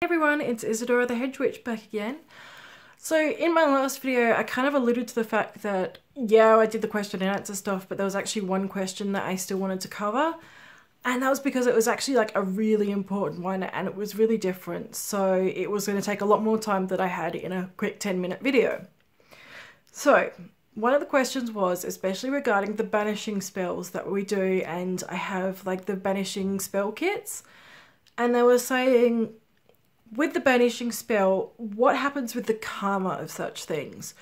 Hey everyone, it's Ysadora the Hedge Witch back again. So in my last video I kind of alluded to the fact that yeah, I did the question and answer stuff, but there was actually one question that I still wanted to cover, and that was because it was actually like a really important one and it was really different, so it was going to take a lot more time than I had in a quick 10-minute video. So one of the questions was especially regarding the banishing spells that we do, and I have like the banishing spell kits, and they were saying, with the banishing spell, what happens with the karma of such things?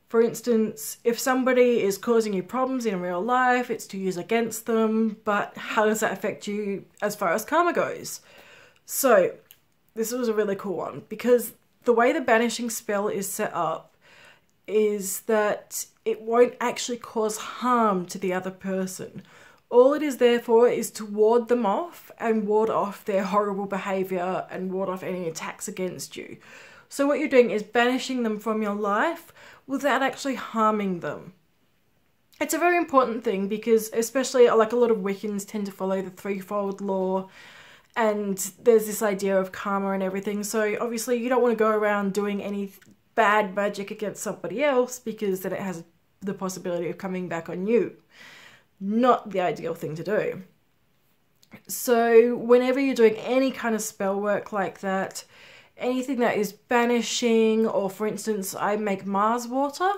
For instance, if somebody is causing you problems in real life, it's to use against them, but how does that affect you as far as karma goes? So this was a really cool one, because the way the banishing spell is set up is that it won't actually cause harm to the other person. All it is there for is to ward them off and ward off their horrible behaviour and ward off any attacks against you. So what you're doing is banishing them from your life without actually harming them. It's a very important thing because especially like a lot of Wiccans tend to follow the threefold law, and there's this idea of karma and everything. So obviously you don't want to go around doing any bad magic against somebody else, because then it has the possibility of coming back on you. Not the ideal thing to do. So whenever you're doing any kind of spell work like that, anything that is banishing, or for instance I make Mars water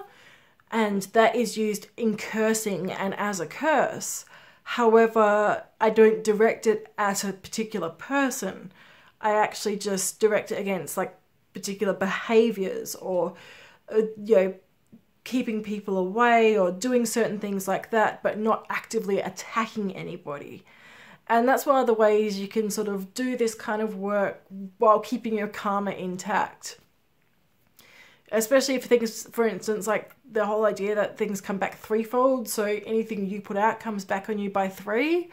and that is used in cursing and as a curse, however I don't direct it at a particular person, I actually just direct it against like particular behaviours, or keeping people away or doing certain things like that, but not actively attacking anybody. And that's one of the ways you can sort of do this kind of work while keeping your karma intact. Especially if things, for instance, like the whole idea that things come back threefold, so anything you put out comes back on you by 3.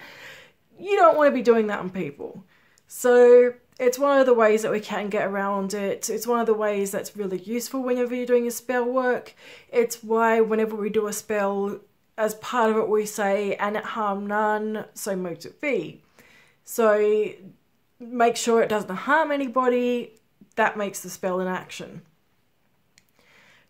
You don't want to be doing that on people. So it's one of the ways that we can get around it. It's one of the ways that's really useful whenever you're doing a spell work. It's why whenever we do a spell, as part of it we say, "and it harm none, so mote it be." So make sure it doesn't harm anybody. That makes the spell in action.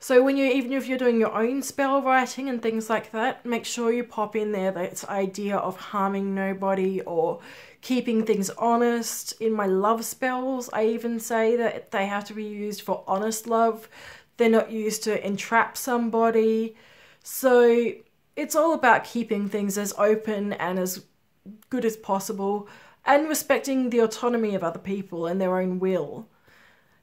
So when even if you're doing your own spell writing and things like that, make sure you pop in there that idea of harming nobody or keeping things honest. In my love spells, I even say that they have to be used for honest love. They're not used to entrap somebody. So it's all about keeping things as open and as good as possible, and respecting the autonomy of other people and their own will.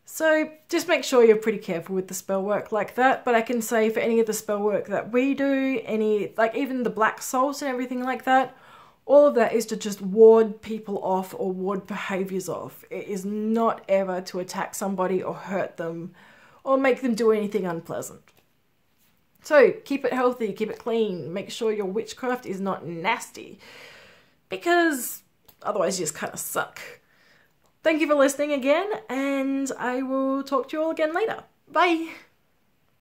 So just make sure you're pretty careful with the spell work like that. But I can say for any of the spell work that we do, like even the black salt and everything like that, all of that is to just ward people off or ward behaviours off. It is not ever to attack somebody or hurt them or make them do anything unpleasant. So keep it healthy, keep it clean, make sure your witchcraft is not nasty, because otherwise you just kind of suck. Thank you for listening again, and I will talk to you all again later. Bye!